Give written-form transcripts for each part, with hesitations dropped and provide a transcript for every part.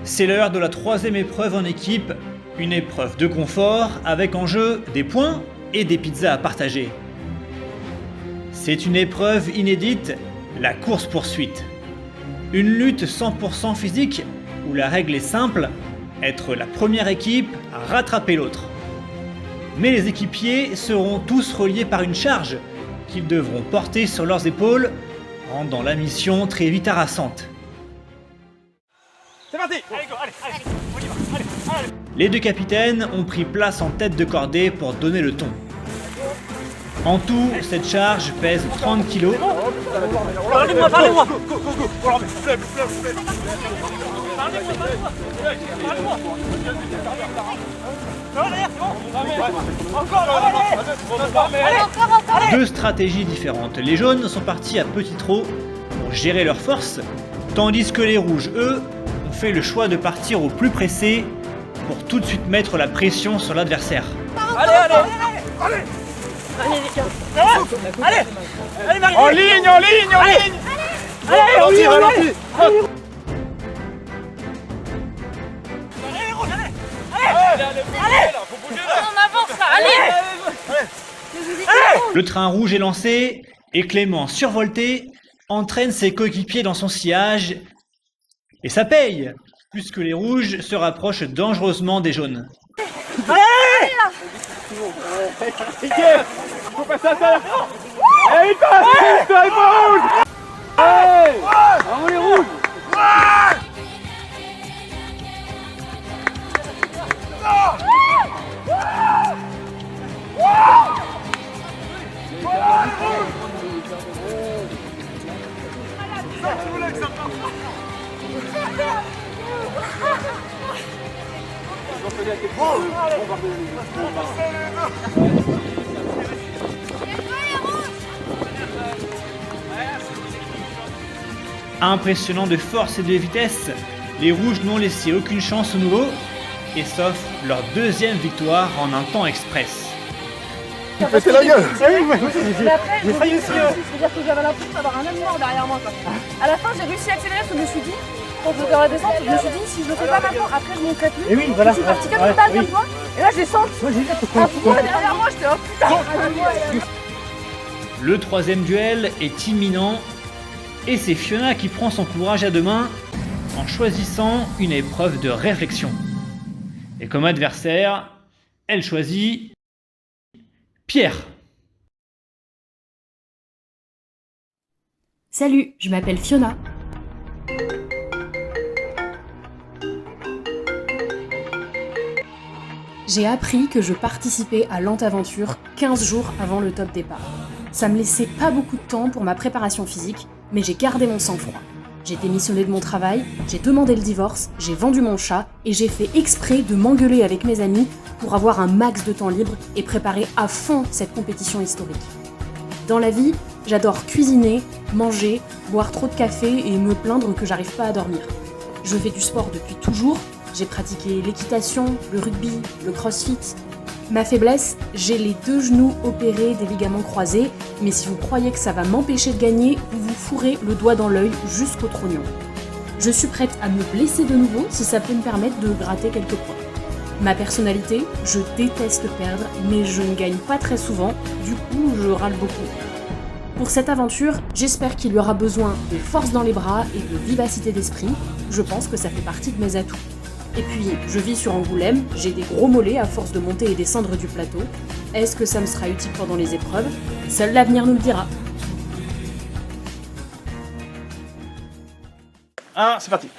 c'est l'heure de la troisième épreuve en équipe, une épreuve de confort avec en jeu des points et des pizzas à partager. C'est une épreuve inédite, la course-poursuite. Une lutte 100% physique où la règle est simple, être la première équipe à rattraper l'autre. Mais les équipiers seront tous reliés par une charge qu'ils devront porter sur leurs épaules, rendant la mission très vite harassante. C'est parti! Allez, go, allez, on y va, allez. Les deux capitaines ont pris place en tête de cordée pour donner le ton. En tout, cette charge pèse 30 kg. Parlez-moi, parlez-moi! Deux stratégies différentes. Les jaunes sont partis à petit trot pour gérer leurs forces, tandis que les rouges, eux, ont fait le choix de partir au plus pressé pour tout de suite mettre la pression sur l'adversaire. Allez, allez, allez! Allez, les gars! Allez! Allez, Marie! En ligne, en ligne, en ligne! Allez, ralentis, ralentis! Allez, rouge, allez! Allez! Faut bouger là! On avance là, allez! Le train rouge est lancé et Clément, survolté, entraîne ses coéquipiers dans son sillage. Et ça paye, puisque les rouges se rapprochent dangereusement des jaunes. Allez! Faut passer à ça! Allez, vite, vite, il rouge! Allez! Bravo les rouges! Impressionnant de force et de vitesse, les rouges n'ont laissé aucune chance aux nouveaux et s'offrent leur deuxième victoire en un temps express. Mettez la gueule! Mais après, j'ai failli aussi. C'est-à-dire que j'avais l'impression d'avoir un homme mort derrière moi. Quoi. À la fin, j'ai réussi à accélérer parce que je me suis dit, quand je faire la descente, je me suis dit, si je le fais pas maintenant, après je monterai plus. Et oui, voilà. Je suis partie comme une balle comme toi. Et là, je descends. Un poids derrière moi, j'étais oh putain! Le troisième duel est imminent et c'est Fiona qui prend son courage à deux mains en choisissant une épreuve de réflexion. Et comme adversaire, elle choisit Pierre. Salut, je m'appelle Fiona. J'ai appris que je participais à Lente Aventure 15 jours avant le top départ. Ça me laissait pas beaucoup de temps pour ma préparation physique, mais j'ai gardé mon sang-froid. J'ai démissionné de mon travail, j'ai demandé le divorce, j'ai vendu mon chat et j'ai fait exprès de m'engueuler avec mes amis pour avoir un max de temps libre et préparer à fond cette compétition historique. Dans la vie, j'adore cuisiner, manger, boire trop de café et me plaindre que j'arrive pas à dormir. Je fais du sport depuis toujours, j'ai pratiqué l'équitation, le rugby, le crossfit. Ma faiblesse, j'ai les 2 genoux opérés des ligaments croisés, mais si vous croyez que ça va m'empêcher de gagner, vous vous fourrez le doigt dans l'œil jusqu'au trognon. Je suis prête à me blesser de nouveau si ça peut me permettre de gratter quelques points. Ma personnalité, je déteste perdre, mais je ne gagne pas très souvent, du coup je râle beaucoup. Pour cette aventure, j'espère qu'il y aura besoin de force dans les bras et de vivacité d'esprit, je pense que ça fait partie de mes atouts. Et puis, je vis sur Angoulême, j'ai des gros mollets à force de monter et descendre du plateau. Est-ce que ça me sera utile pendant les épreuves? Seul l'avenir nous le dira. C'est parti!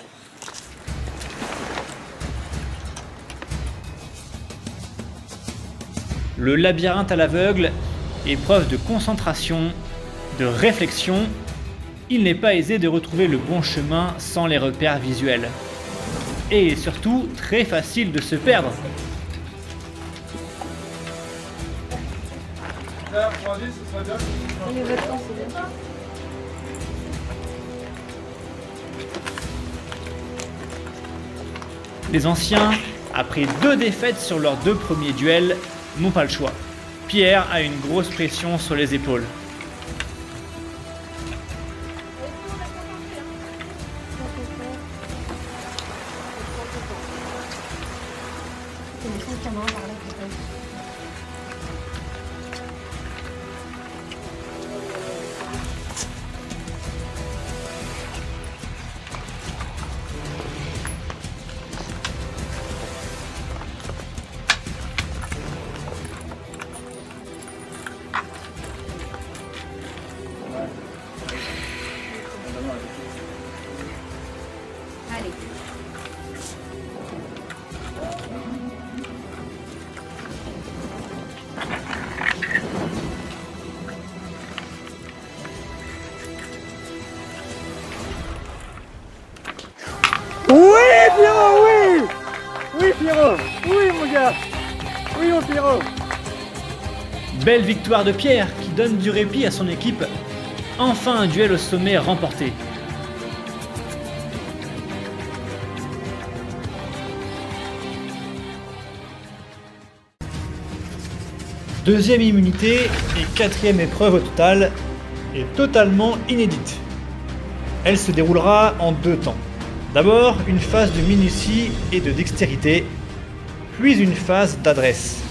Le labyrinthe à l'aveugle, épreuve de concentration, de réflexion, il n'est pas aisé de retrouver le bon chemin sans les repères visuels. Et surtout, très facile de se perdre. Les anciens, après 2 défaites sur leurs 2 premiers duels, n'ont pas le choix. Pierre a une grosse pression sur les épaules. Pierrot. Oui, mon gars. Oui, mon Pierrot. Belle victoire de Pierre qui donne du répit à son équipe. Enfin un duel au sommet remporté. Deuxième immunité et quatrième épreuve au total est totalement inédite. Elle se déroulera en 2 temps. D'abord une phase de minutie et de dextérité, puis une phase d'adresse.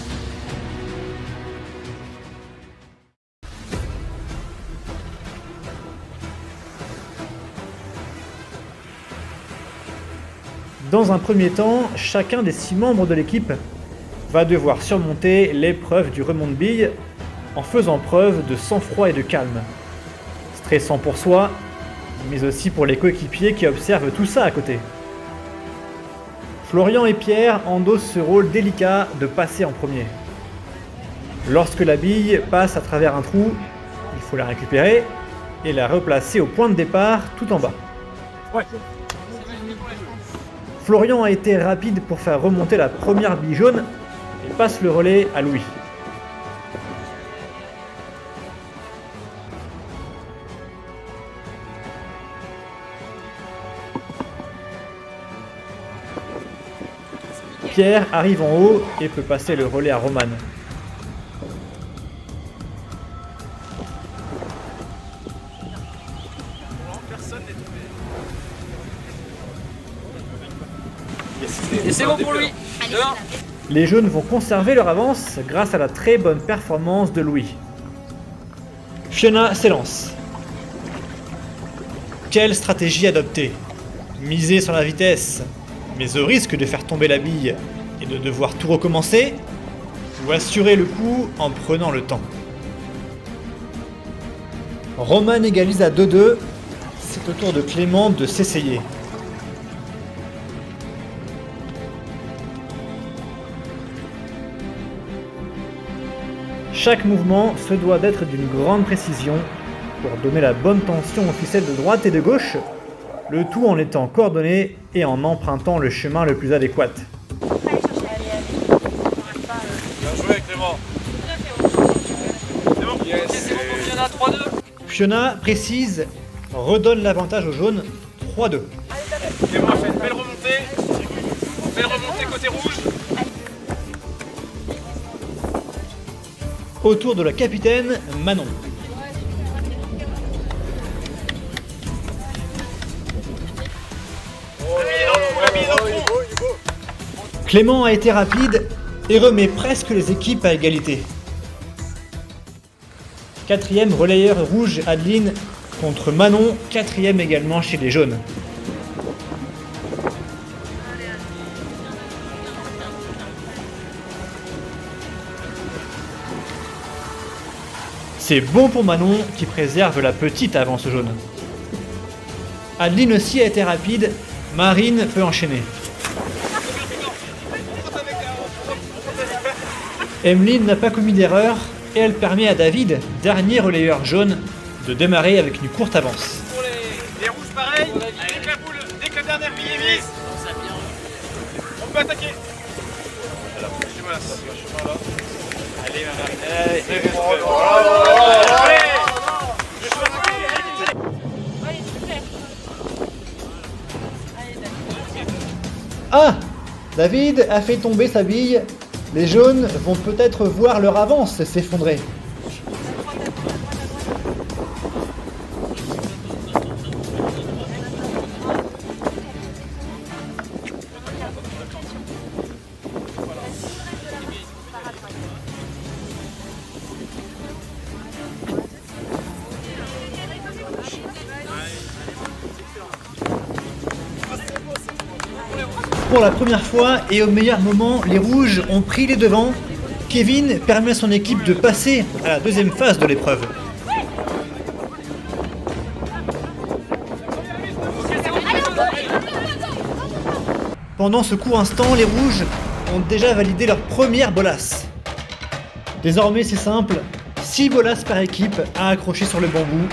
Dans un premier temps, chacun des 6 membres de l'équipe va devoir surmonter l'épreuve du remonte-bille en faisant preuve de sang-froid et de calme. Stressant pour soi, mais aussi pour les coéquipiers qui observent tout ça à côté. Florian et Pierre endossent ce rôle délicat de passer en premier. Lorsque la bille passe à travers un trou, il faut la récupérer et la replacer au point de départ tout en bas. Ouais. Florian a été rapide pour faire remonter la première bille jaune et passe le relais à Louis. Pierre arrive en haut et peut passer le relais à Roman. Et c'est bon pour lui. Dehors. Les jaunes vont conserver leur avance grâce à la très bonne performance de Louis. Fiona s'élance. Quelle stratégie adopter? Miser sur la vitesse, mais au risque de faire tomber la bille et de devoir tout recommencer? Ou assurer le coup en prenant le temps? Roman égalise à 2-2. C'est au tour de Clément de s'essayer. Chaque mouvement se doit d'être d'une grande précision pour donner la bonne tension aux ficelles de droite et de gauche, le tout en étant coordonné et en empruntant le chemin le plus adéquat. Bien joué Clément. C'est bon. Yes. Ok, c'est bon pour Fiona, 3-2. Fiona précise, redonne l'avantage aux jaunes, 3-2. Clément a fait une belle remontée. Belle remontée côté rouge. Autour de la capitaine, Manon. Clément a été rapide et remet presque les équipes à égalité. Quatrième relayeur rouge Adeline contre Manon, quatrième également chez les jaunes. C'est bon pour Manon qui préserve la petite avance jaune. Adeline aussi a été rapide, Marine peut enchaîner. Emeline n'a pas commis d'erreur et elle permet à David, dernier relayeur jaune, de démarrer avec une courte avance. Pour les rouges pareil, dès que la dernière bille est mise, on peut attaquer. Allez, Ah! David a fait tomber sa bille. Les jaunes vont peut-être voir leur avance s'effondrer. Pour la première fois et au meilleur moment, les rouges ont pris les devants. Kevin permet à son équipe de passer à la deuxième phase de l'épreuve. Pendant ce court instant, les rouges ont déjà validé leur première bolasse. Désormais, c'est simple, 6 bolasses par équipe à accrocher sur le bambou.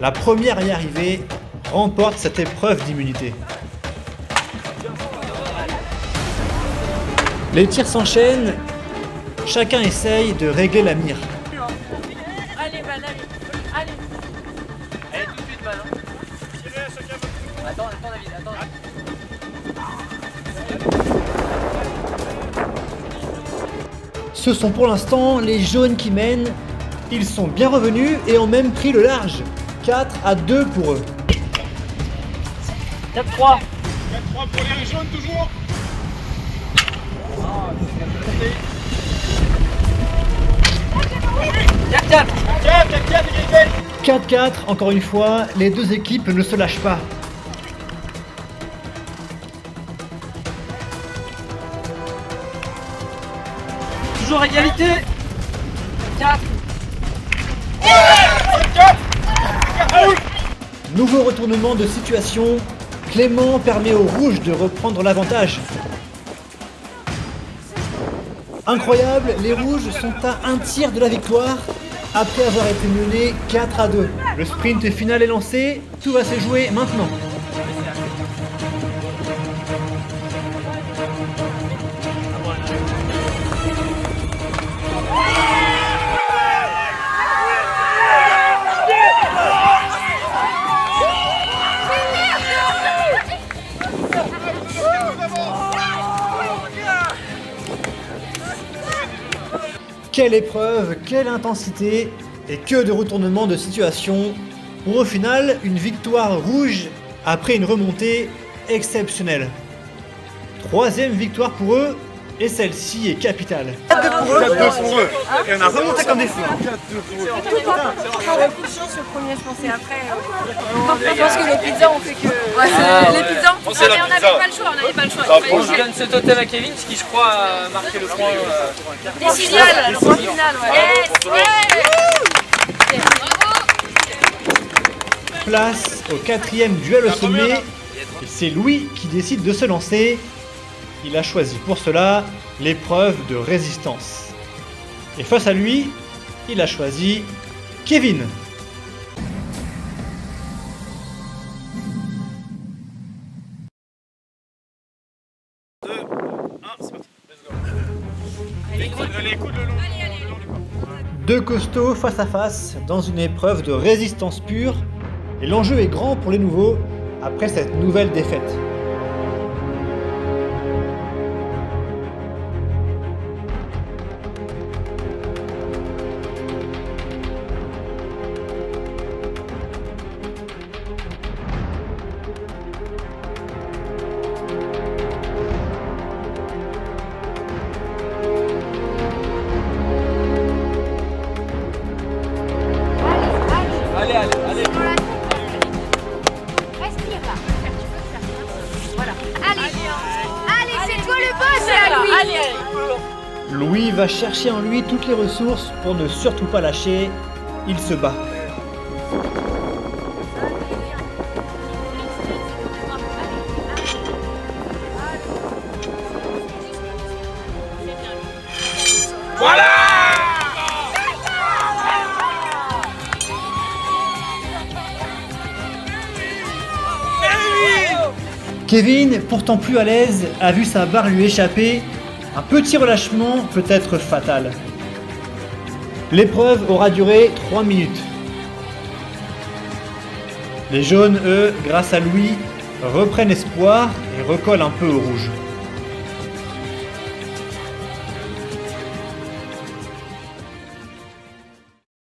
La première à y arriver remporte cette épreuve d'immunité. Les tirs s'enchaînent, chacun essaye de régler la mire. Allez, Val, allez. Allez, tout de suite, Val. Attends, David, attends. Ce sont pour l'instant les jaunes qui mènent. Ils sont bien revenus et ont même pris le large. 4-2 pour eux. 4-3. 4-3 pour les jaunes, toujours. 4-4, encore une fois, les deux équipes ne se lâchent pas. Toujours égalité. 4. Nouveau retournement de situation. Clément permet aux rouges de reprendre l'avantage. Incroyable, les rouges sont à un tir de la victoire après avoir été menés 4-2. Le sprint final est lancé, tout va se jouer maintenant. Quelle épreuve, quelle intensité et que de retournements de situation pour au final une victoire rouge après une remontée exceptionnelle. 3e victoire pour eux et celle-ci est capitale. 4-2 pour eux. Et on a remonté comme des fous. J'aurais coup de chance le premier, je pensais après. Je pense que les pizzas ont fait que. Ouais, les pizzas. On n'avait pas le choix, on n'avait pas le choix. Je donne ce totem à Kevin, ce qui je crois a marqué le point. Décisional, le point final, ouais. Place au 4e duel au sommet et c'est Louis qui décide de se lancer. Il a choisi pour cela l'épreuve de résistance. Et face à lui, il a choisi Kevin. Deux costauds face à face dans une épreuve de résistance pure. Et l'enjeu est grand pour les nouveaux après cette nouvelle défaite. Allez. Respire là. Voilà. Allez, c'est toi le boss, Louis. Allez. Louis va chercher en lui toutes les ressources pour ne surtout pas lâcher. Il se bat. Kevin, pourtant plus à l'aise, a vu sa barre lui échapper. Un petit relâchement peut être fatal. L'épreuve aura duré 3 minutes. Les jaunes, eux, grâce à Louis, reprennent espoir et recollent un peu au rouge.